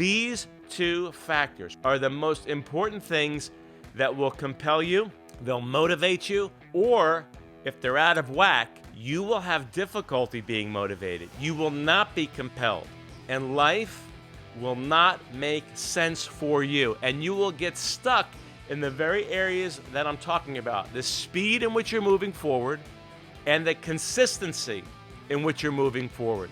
These two factors are the most important things that will compel you, they'll motivate you, or if they're out of whack, you will have difficulty being motivated. You will not be compelled, and life will not make sense for you, and you will get stuck in the very areas that I'm talking about. The speed in which you're moving forward and the consistency in which you're moving forward.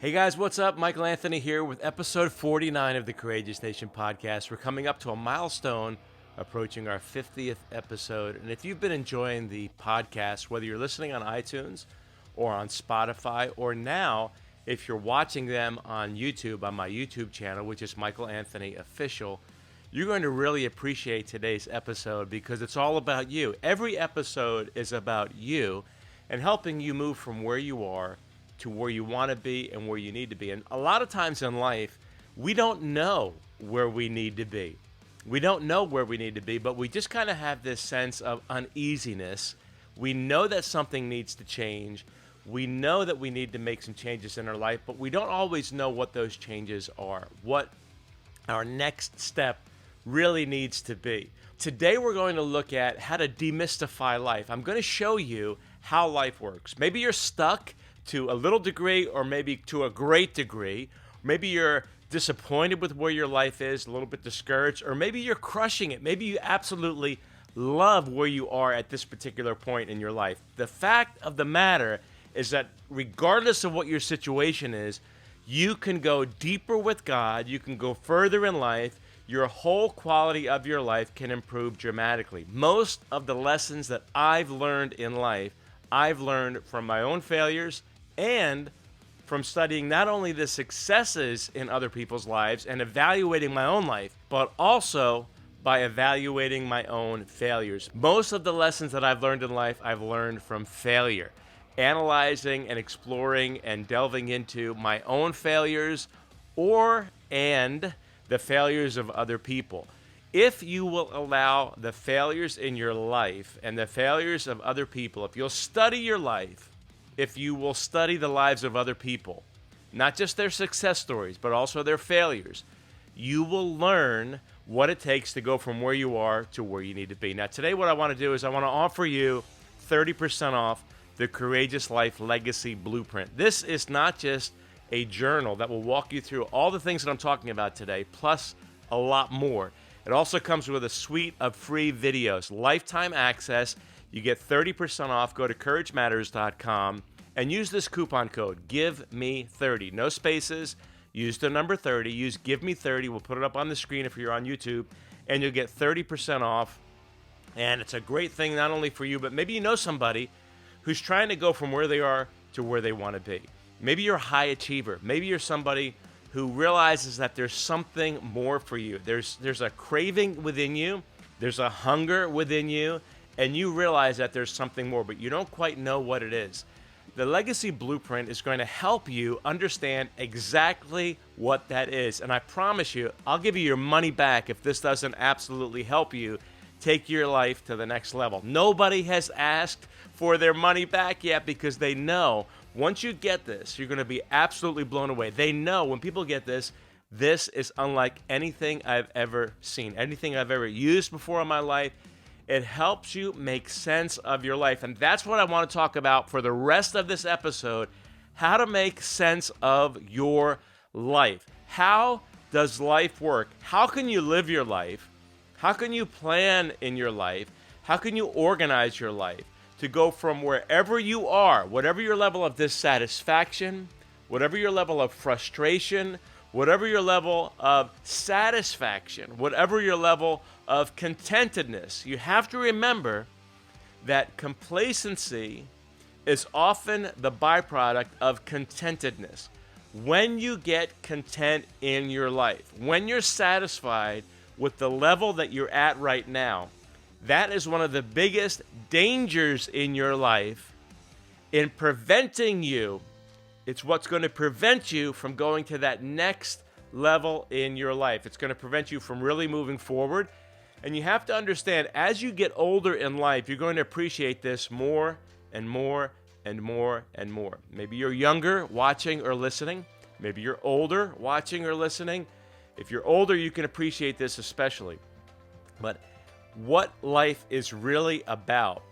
Hey guys, what's up? Michael Anthony here with episode 49 of the Courageous Nation podcast. We're coming up to a milestone, approaching our 50th episode. And if you've been enjoying the podcast, whether you're listening on iTunes or on Spotify, or now if you're watching them on YouTube, on my YouTube channel, which is Michael Anthony Official, you're going to really appreciate today's episode because it's all about you. Every episode is about you and helping you move from where you are to where you want to be and where you need to be. And a lot of times in life, we don't know where we need to be. We don't know where we need to be, but we just kind of have this sense of uneasiness. We know that something needs to change. We know that we need to make some changes in our life, but we don't always know what those changes are, what our next step really needs to be. Today we're going to look at how to demystify life. I'm going to show you how life works. Maybe you're stuck to a little degree or maybe to a great degree. Maybe you're disappointed with where your life is, a little bit discouraged, or maybe you're crushing it. Maybe you absolutely love where you are at this particular point in your life. The fact of the matter is that regardless of what your situation is, you can go deeper with God, you can go further in life, your whole quality of your life can improve dramatically. Most of the lessons that I've learned in life, I've learned from my own failures and from studying not only the successes in other people's lives and evaluating my own life, but also by evaluating my own failures. Most of the lessons that I've learned in life, I've learned from failure. Analyzing and exploring and delving into my own failures and the failures of other people. If you will allow the failures in your life and the failures of other people, if you'll study your life, if you will study the lives of other people, not just their success stories, but also their failures, you will learn what it takes to go from where you are to where you need to be. Now, today what I want to do is I want to offer you 30% off the Courageous Life Legacy Blueprint. This is not just a journal that will walk you through all the things that I'm talking about today, plus a lot more. It also comes with a suite of free videos, lifetime access. You get 30% off. Go to CourageMatters.com and use this coupon code, GIVEME30. No spaces. Use the number 30. Use GIVEME30. We'll put it up on the screen if you're on YouTube, and you'll get 30% off. And it's a great thing not only for you, but maybe you know somebody who's trying to go from where they are to where they want to be. Maybe you're a high achiever. Maybe you're somebody who realizes that there's something more for you. There's a craving within you. There's a hunger within you. And you realize that there's something more, but you don't quite know what it is. The Legacy Blueprint is going to help you understand exactly what that is. And I promise you, I'll give you your money back if this doesn't absolutely help you take your life to the next level. Nobody has asked for their money back yet because they know once you get this, you're going to be absolutely blown away. They know when people get this, this is unlike anything I've ever seen, anything I've ever used before in my life. It helps you make sense of your life. And that's what I want to talk about for the rest of this episode, how to make sense of your life. How does life work? How can you live your life? How can you plan in your life? How can you organize your life to go from wherever you are, whatever your level of dissatisfaction, whatever your level of frustration, whatever your level of satisfaction, whatever your level of contentedness, you have to remember that complacency is often the byproduct of contentedness. When you get content in your life, when you're satisfied with the level that you're at right now, that is one of the biggest dangers in your life in preventing you. It's what's going to prevent you from going to that next level in your life. It's going to prevent you from really moving forward. And you have to understand, as you get older in life, you're going to appreciate this more and more and more and more. Maybe you're younger, watching or listening. Maybe you're older, watching or listening. If you're older, you can appreciate this especially. But what life is really about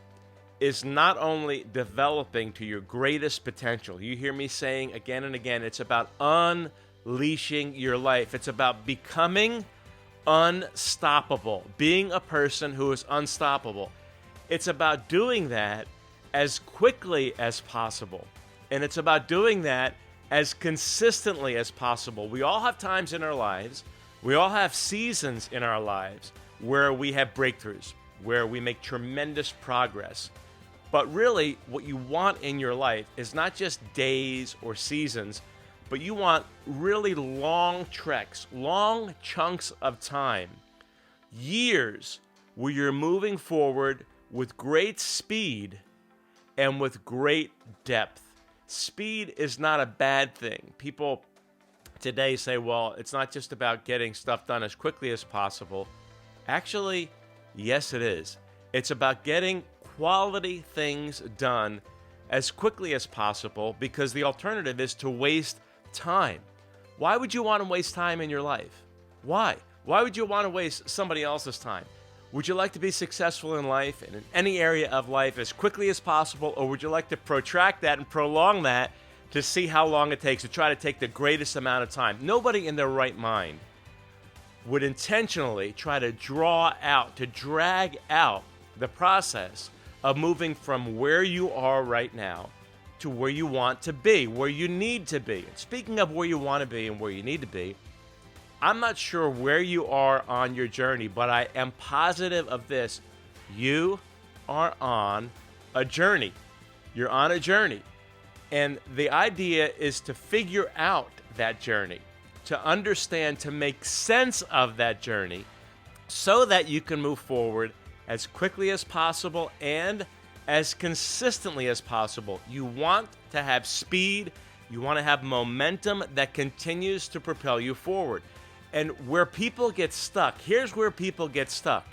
is not only developing to your greatest potential. You hear me saying again and again, it's about unleashing your life. It's about becoming unstoppable, being a person who is unstoppable. It's about doing that as quickly as possible. And it's about doing that as consistently as possible. We all have times in our lives, we all have seasons in our lives where we have breakthroughs, where we make tremendous progress. But really, what you want in your life is not just days or seasons, but you want really long treks, long chunks of time, years where you're moving forward with great speed and with great depth. Speed is not a bad thing. People today say, well, it's not just about getting stuff done as quickly as possible. Actually, yes, it is. It's about getting quality things done as quickly as possible, because the alternative is to waste time. Why would you want to waste time in your life? Why? Why would you want to waste somebody else's time? Would you like to be successful in life and in any area of life as quickly as possible, or would you like to protract that and prolong that to see how long it takes, to try to take the greatest amount of time? Nobody in their right mind would intentionally try to draw out, to drag out the process of moving from where you are right now to where you want to be, where you need to be. And speaking of where you want to be and where you need to be, I'm not sure where you are on your journey, but I am positive of this. You are on a journey. You're on a journey. And the idea is to figure out that journey, to understand, to make sense of that journey so that you can move forward as quickly as possible and as consistently as possible. You want to have speed. You want to have momentum that continues to propel you forward. And where people get stuck, here's where people get stuck.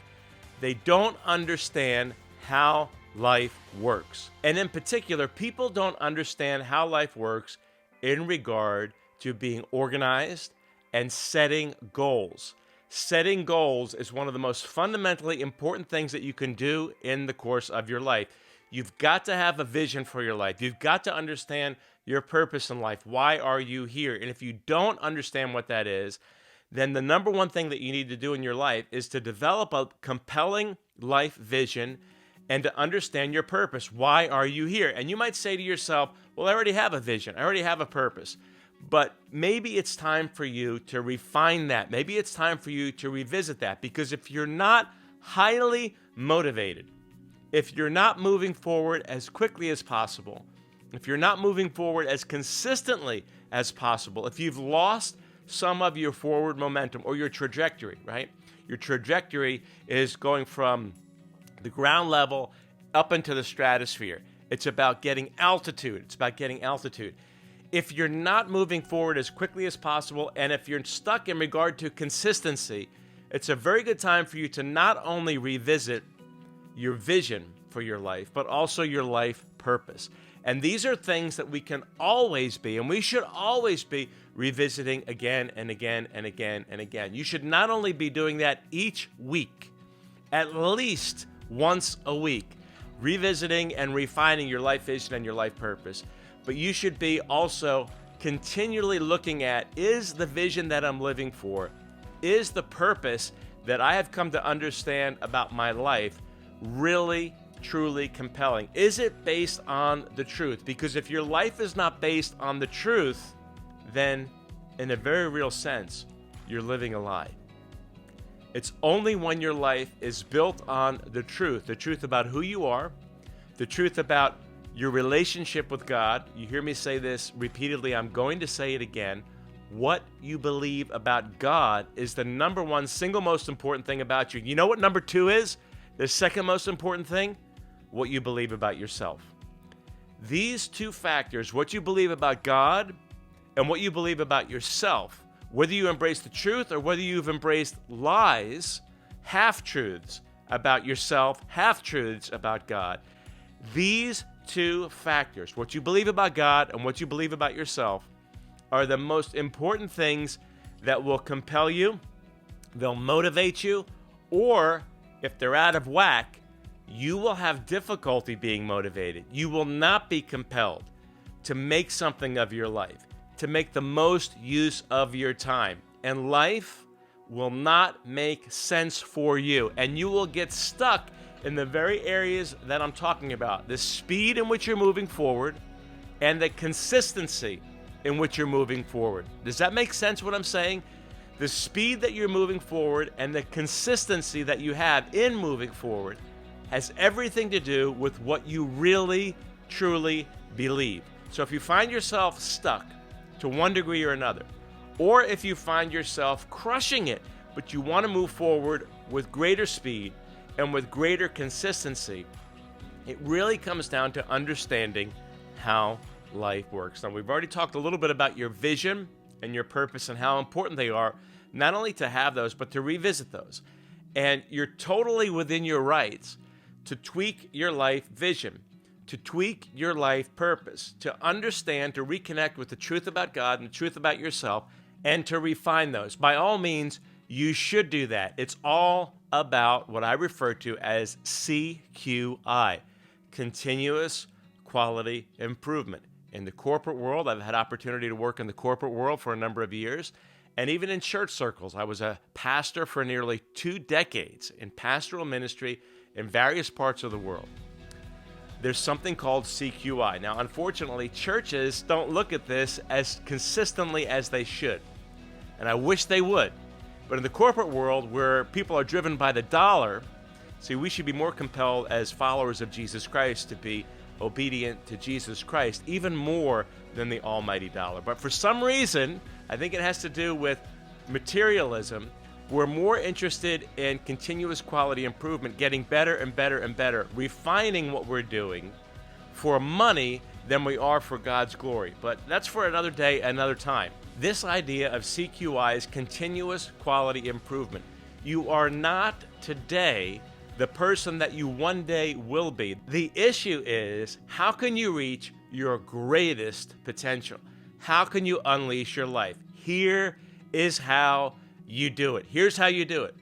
They don't understand how life works. And in particular, people don't understand how life works in regard to being organized and setting goals. Setting goals is one of the most fundamentally important things that you can do in the course of your life. You've got to have a vision for your life. You've got to understand your purpose in life. Why are you here? And if you don't understand what that is, then the number one thing that you need to do in your life is to develop a compelling life vision and to understand your purpose. Why are you here? And you might say to yourself, well, I already have a vision. I already have a purpose. But maybe it's time for you to refine that. Maybe it's time for you to revisit that. Because if you're not highly motivated, if you're not moving forward as quickly as possible, if you're not moving forward as consistently as possible, if you've lost some of your forward momentum or your trajectory, right? Your trajectory is going from the ground level up into the stratosphere. It's about getting altitude. If you're not moving forward as quickly as possible, and if you're stuck in regard to consistency, it's a very good time for you to not only revisit your vision for your life, but also your life purpose. And these are things that we can always be, and we should always be revisiting again and again and again and again. You should not only be doing that each week, at least once a week, revisiting and refining your life vision and your life purpose, but you should be also continually looking at, is the vision that I'm living for, is the purpose that I have come to understand about my life really, truly compelling? Is it based on the truth? Because if your life is not based on the truth, then in a very real sense, you're living a lie. It's only when your life is built on the truth about who you are, the truth about your relationship with God. You hear me say this repeatedly. I'm going to say it again. What you believe about God is the number one, single most important thing about you. You know what number two is? The second most important thing? What you believe about yourself. These two factors, what you believe about God and what you believe about yourself, whether you embrace the truth or whether you've embraced lies, half-truths about yourself, half-truths about God. These two factors, what you believe about God and what you believe about yourself, are the most important things that will compel you, they'll motivate you, or if they're out of whack, you will have difficulty being motivated. You will not be compelled to make something of your life, to make the most use of your time. And life will not make sense for you. And you will get stuck in the very areas that I'm talking about. The speed in which you're moving forward and the consistency in which you're moving forward. Does that make sense what I'm saying? The speed that you're moving forward and the consistency that you have in moving forward has everything to do with what you really, truly believe. So if you find yourself stuck to one degree or another, or if you find yourself crushing it, but you want to move forward with greater speed and with greater consistency, it really comes down to understanding how life works. Now, we've already talked a little bit about your vision and your purpose and how important they are, not only to have those, but to revisit those. And you're totally within your rights to tweak your life vision, to tweak your life purpose, to understand, to reconnect with the truth about God and the truth about yourself, and to refine those. By all means, you should do that. It's all about what I refer to as CQI, continuous quality improvement. In the corporate world, I've had opportunity to work in the corporate world for a number of years, and even in church circles. I was a pastor for nearly 2 decades in pastoral ministry in various parts of the world. There's something called CQI. Now, unfortunately, churches don't look at this as consistently as they should, and I wish they would. But in the corporate world, where people are driven by the dollar, see, we should be more compelled as followers of Jesus Christ to be obedient to Jesus Christ, even more than the almighty dollar. But for some reason, I think it has to do with materialism. We're more interested in continuous quality improvement, getting better and better and better, refining what we're doing for money than we are for God's glory. But that's for another day, another time. This idea of CQI is continuous quality improvement. You are not today the person that you one day will be. The issue is, how can you reach your greatest potential? How can you unleash your life? Here is how you do it. Here's how you do it.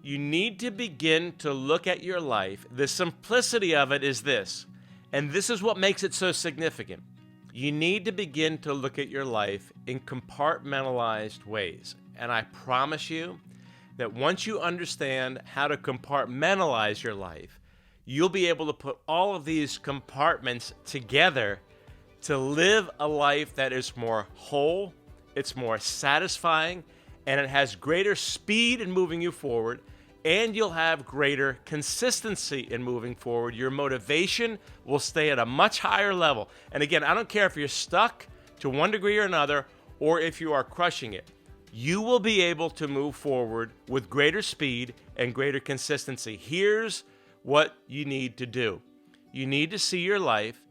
You need to begin to look at your life. The simplicity of it is this, and this is what makes it so significant. You need to begin to look at your life in compartmentalized ways. And I promise you that once you understand how to compartmentalize your life, you'll be able to put all of these compartments together to live a life that is more whole, it's more satisfying, and it has greater speed in moving you forward, and you'll have greater consistency in moving forward. Your motivation will stay at a much higher level. And again, I don't care if you're stuck to one degree or another, or if you are crushing it. You will be able to move forward with greater speed and greater consistency. Here's what you need to do. You need to see your life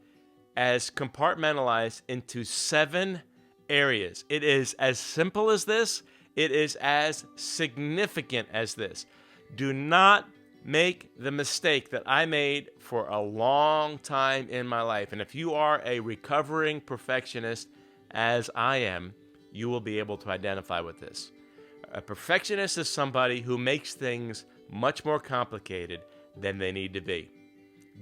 as compartmentalized into 7 areas. It is as simple as this. It is as significant as this. Do not make the mistake that I made for a long time in my life. And if you are a recovering perfectionist, as I am, you will be able to identify with this. A perfectionist is somebody who makes things much more complicated than they need to be.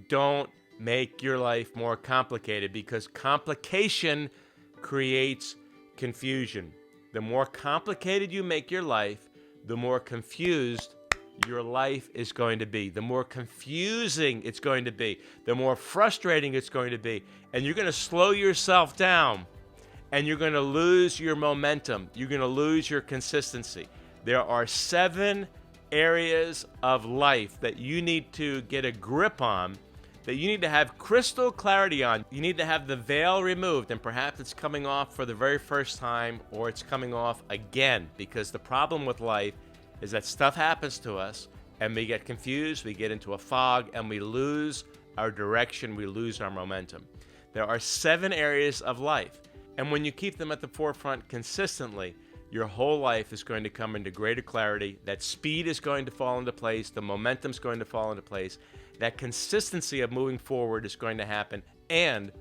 Don't make your life more complicated, because complication creates confusion. The more complicated you make your life, the more confused your life is going to be. The more confusing it's going to be. The more frustrating it's going to be. And you're going to slow yourself down, and you're going to lose your momentum. You're going to lose your consistency. There are 7 areas of life that you need to get a grip on, that you need to have crystal clarity on. You need to have the veil removed, and perhaps it's coming off for the very first time, or it's coming off again, because the problem with life is that stuff happens to us, and we get confused, we get into a fog, and we lose our direction, we lose our momentum. There are 7 areas of life, and when you keep them at the forefront consistently, your whole life is going to come into greater clarity. That speed is going to fall into place. The momentum's going to fall into place. That consistency of moving forward is going to happen. And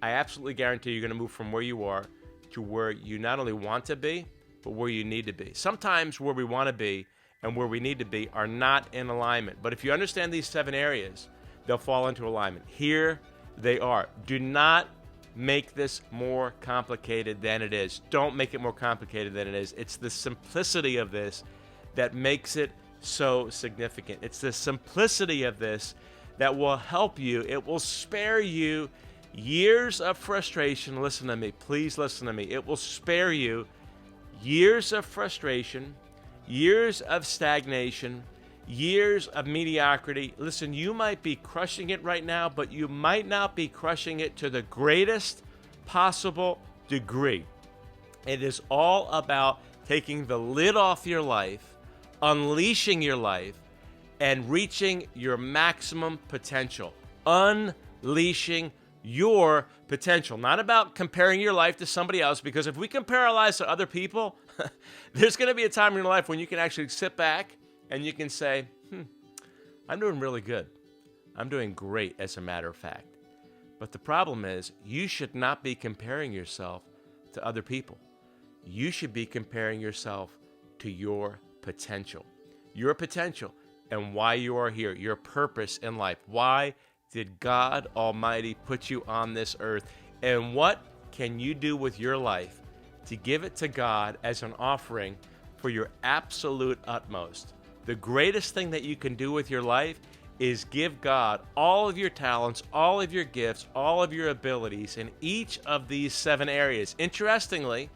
I absolutely guarantee you're going to move from where you are to where you not only want to be, but where you need to be. Sometimes where we want to be and where we need to be are not in alignment. But if you understand these 7 areas, they'll fall into alignment. Here they are. Do not make this more complicated than it is. Don't make it more complicated than it is. It's the simplicity of this that makes it so significant. It's the simplicity of this that will help you. It will spare you years of frustration. Listen to me. Please listen to me. It will spare you years of frustration, years of stagnation, years of mediocrity. Listen, you might be crushing it right now, but you might not be crushing it to the greatest possible degree. It is all about taking the lid off your life, unleashing your life, and reaching your maximum potential. Unleashing your potential. Not about comparing your life to somebody else, because if we compare our lives to other people, there's going to be a time in your life when you can actually sit back and you can say, I'm doing really good. I'm doing great, as a matter of fact. But the problem is, you should not be comparing yourself to other people. You should be comparing yourself to your potential. Your potential and why you are here, your purpose in life. Why did God Almighty put you on this earth? And what can you do with your life to give it to God as an offering for your absolute utmost? The greatest thing that you can do with your life is give God all of your talents, all of your gifts, all of your abilities in each of these 7 areas. Interestingly,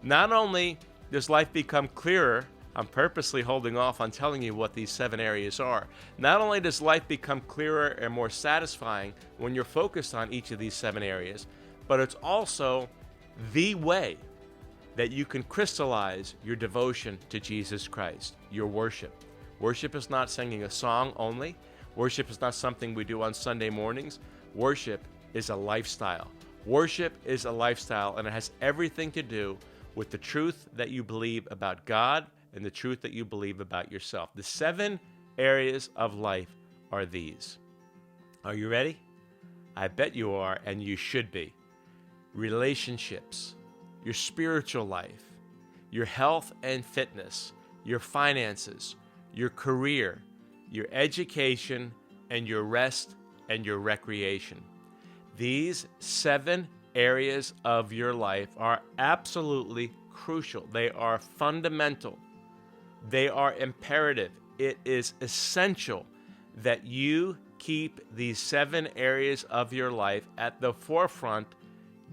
not only does life become clearer, I'm purposely holding off on telling you what these 7 areas are. Not only does life become clearer and more satisfying when you're focused on each of these 7 areas, but it's also the way that you can crystallize your devotion to Jesus Christ, your worship. Worship is not singing a song only. Worship is not something we do on Sunday mornings. Worship is a lifestyle. Worship is a lifestyle, and it has everything to do with the truth that you believe about God and the truth that you believe about yourself. The 7 areas of life are these. Are you ready? I bet you are, and you should be. Relationships, your spiritual life, your health and fitness, your finances, your career, your education, and your rest and your recreation. These 7 areas of your life are absolutely crucial. They are fundamental. They are imperative. It is essential that you keep these 7 areas of your life at the forefront,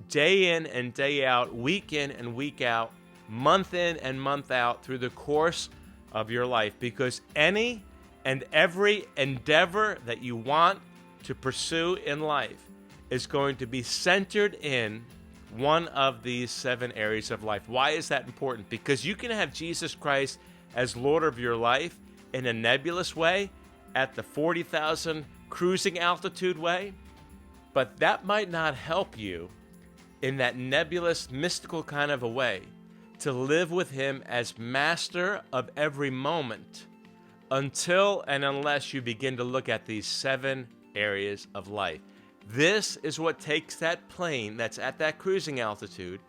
day in and day out, week in and week out, month in and month out, through the course of your life, because any and every endeavor that you want to pursue in life is going to be centered in one of these 7 areas of life. Why is that important? Because you can have Jesus Christ as Lord of your life in a nebulous way, at the 40,000 cruising altitude way, but that might not help you in that nebulous, mystical kind of a way to live with Him as master of every moment until and unless you begin to look at these 7 areas of life. This is what takes that plane that's at that cruising altitude,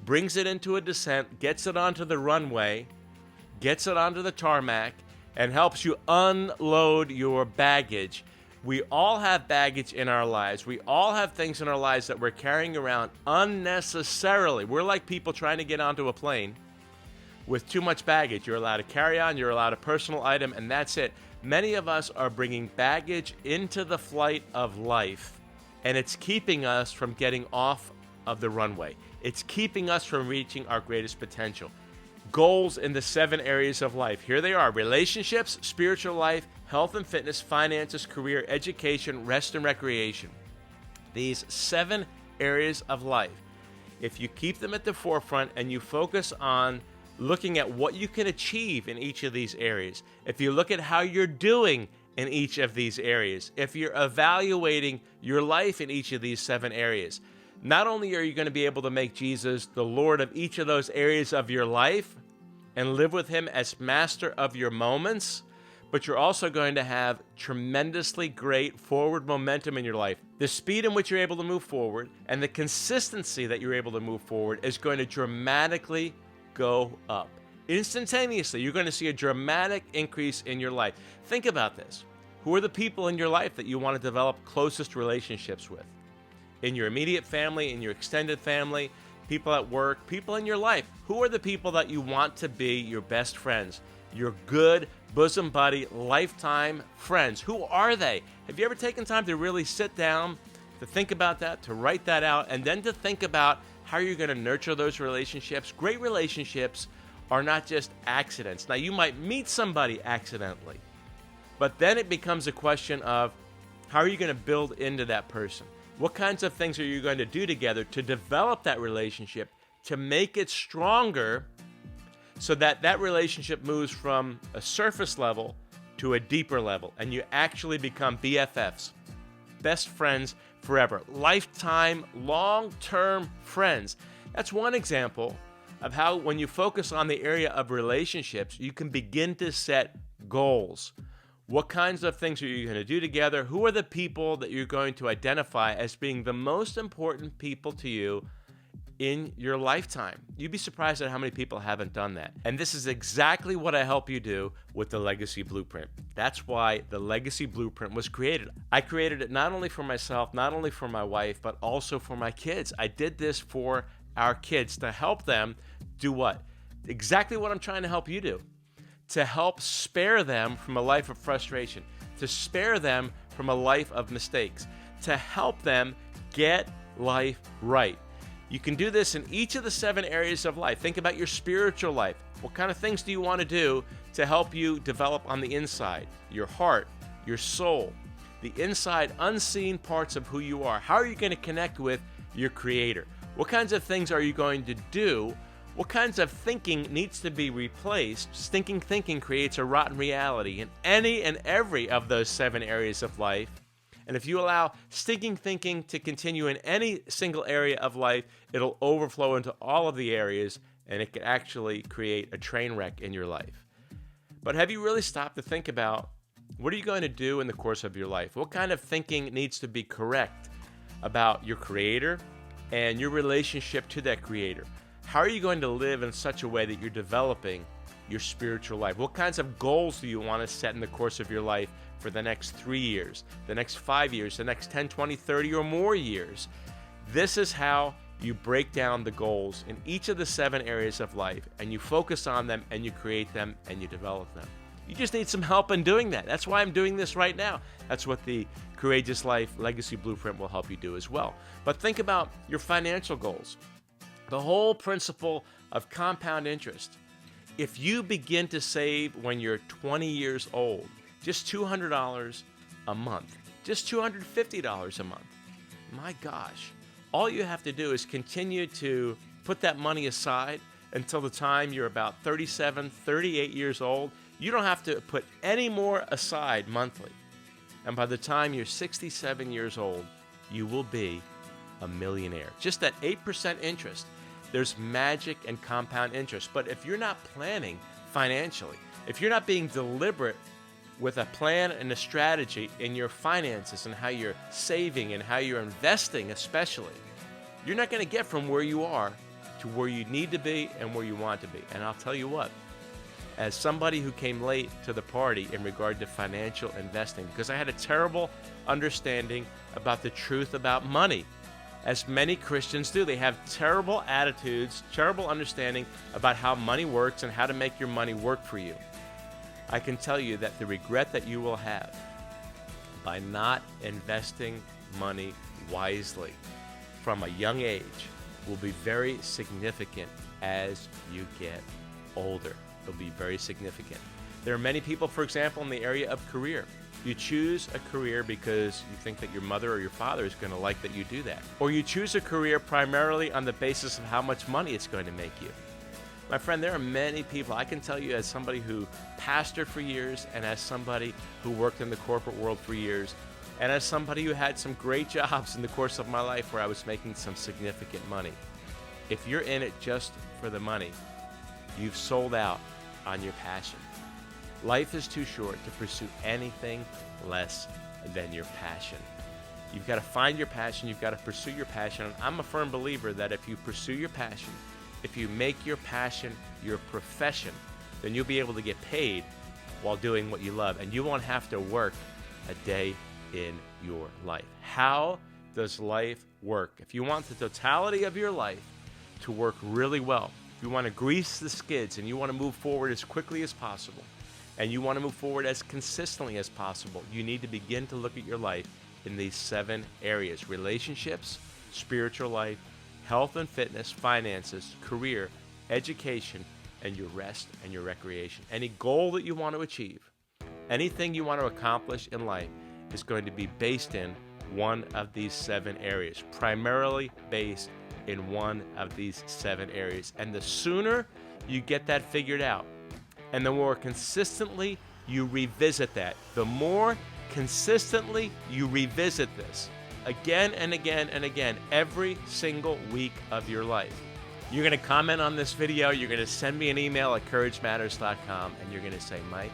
brings it into a descent, gets it onto the runway, gets it onto the tarmac, and helps you unload your baggage. We all have baggage in our lives. We all have things in our lives that we're carrying around unnecessarily. We're like people trying to get onto a plane with too much baggage. You're allowed to carry on, you're allowed a personal item, and that's it. Many of us are bringing baggage into the flight of life, and it's keeping us from getting off of the runway. It's keeping us from reaching our greatest potential. Goals in the 7 areas of life. Here they are: relationships, spiritual life, health and fitness, finances, career, education, rest and recreation. These 7 areas of life, if you keep them at the forefront and you focus on looking at what you can achieve in each of these areas, if you look at how you're doing in each of these areas, if you're evaluating your life in each of these 7 areas, not only are you going to be able to make Jesus the Lord of each of those areas of your life and live with him as master of your moments, but you're also going to have tremendously great forward momentum in your life. The speed in which you're able to move forward and the consistency that you're able to move forward is going to dramatically go up. Instantaneously, you're going to see a dramatic increase in your life. Think about this. Who are the people in your life that you want to develop closest relationships with? In your immediate family, in your extended family, people at work, people in your life. Who are the people that you want to be your best friends? Your good bosom buddy, lifetime friends. Who are they? Have you ever taken time to really sit down, to think about that, to write that out, and then to think about how you're going to nurture those relationships? Great relationships are not just accidents. Now, you might meet somebody accidentally, but then it becomes a question of how are you going to build into that person? What kinds of things are you going to do together to develop that relationship, to make it stronger, so that that relationship moves from a surface level to a deeper level, and you actually become BFFs, best friends forever, lifetime, long-term friends. That's one example of how when you focus on the area of relationships, you can begin to set goals. What kinds of things are you going to do together? Who are the people that you're going to identify as being the most important people to you in your lifetime? You'd be surprised at how many people haven't done that. And this is exactly what I help you do with the Legacy Blueprint. That's why the Legacy Blueprint was created. I created it not only for myself, not only for my wife, but also for my kids. I did this for our kids to help them do what? Exactly what I'm trying to help you do. To help spare them from a life of frustration, to spare them from a life of mistakes, to help them get life right. You can do this in each of the 7 areas of life. Think about your spiritual life. What kind of things do you want to do to help you develop on the inside? Your heart, your soul, the inside unseen parts of who you are. How are you going to connect with your Creator? What kinds of things are you going to do? What kinds of thinking needs to be replaced? Stinking thinking creates a rotten reality in any and every of those 7 areas of life. And if you allow stinking thinking to continue in any single area of life, it'll overflow into all of the areas, and it can actually create a train wreck in your life. But have you really stopped to think about what are you going to do in the course of your life? What kind of thinking needs to be correct about your Creator and your relationship to that Creator? How are you going to live in such a way that you're developing your spiritual life? What kinds of goals do you want to set in the course of your life for the next 3 years, the next 5 years, the next 10, 20, 30 or more years? This is how you break down the goals in each of the 7 areas of life, and you focus on them, and you create them, and you develop them. You just need some help in doing that. That's why I'm doing this right now. That's what the Courageous Life Legacy Blueprint will help you do as well. But think about your financial goals. The whole principle of compound interest. If you begin to save when you're 20 years old, just $200 a month, just $250 a month, my gosh, all you have to do is continue to put that money aside until the time you're about 37, 38 years old. You don't have to put any more aside monthly. And by the time you're 67 years old, you will be a millionaire. Just that 8% interest. There's magic in compound interest. But if you're not planning financially, if you're not being deliberate with a plan and a strategy in your finances and how you're saving and how you're investing especially, you're not going to get from where you are to where you need to be and where you want to be. And I'll tell you what, as somebody who came late to the party in regard to financial investing, because I had a terrible understanding about the truth about money, as many Christians do. They have terrible attitudes, terrible understanding about how money works and how to make your money work for you. I can tell you that the regret that you will have by not investing money wisely from a young age will be very significant as you get older. It'll be very significant. There are many people, for example, in the area of career. You choose a career because you think that your mother or your father is going to like that you do that. Or you choose a career primarily on the basis of how much money it's going to make you. My friend, there are many people, I can tell you as somebody who pastored for years and as somebody who worked in the corporate world for years, and as somebody who had some great jobs in the course of my life where I was making some significant money. If you're in it just for the money, you've sold out on your passion. Life is too short to pursue anything less than your passion. You've got to find your passion. You've got to pursue your passion. And I'm a firm believer that if you pursue your passion, if you make your passion your profession, then you'll be able to get paid while doing what you love, and you won't have to work a day in your life. How does life work? If you want the totality of your life to work really well, if you want to grease the skids and you want to move forward as quickly as possible, and you want to move forward as consistently as possible, you need to begin to look at your life in these 7 areas: relationships, spiritual life, health and fitness, finances, career, education, and your rest and your recreation. Any goal that you want to achieve, anything you want to accomplish in life is going to be based in one of these 7 areas, primarily based in one of these 7 areas. And the sooner you get that figured out, and the more consistently you revisit that, the more consistently you revisit this again and again and again every single week of your life. You're going to comment on this video, you're going to send me an email at couragematters.com, and you're going to say, Mike,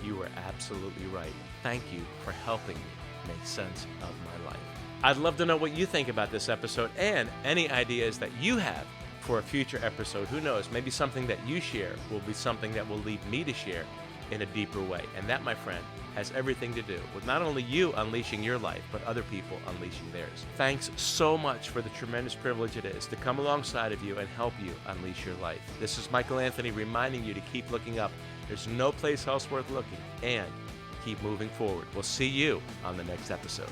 you were absolutely right. Thank you for helping me make sense of my life. I'd love to know what you think about this episode and any ideas that you have for a future episode. Who knows, maybe something that you share will be something that will lead me to share in a deeper way. And that, my friend, has everything to do with not only you unleashing your life, but other people unleashing theirs. Thanks so much for the tremendous privilege it is to come alongside of you and help you unleash your life. This is Michael Anthony reminding you to keep looking up. There's no place else worth looking, and keep moving forward. We'll see you on the next episode.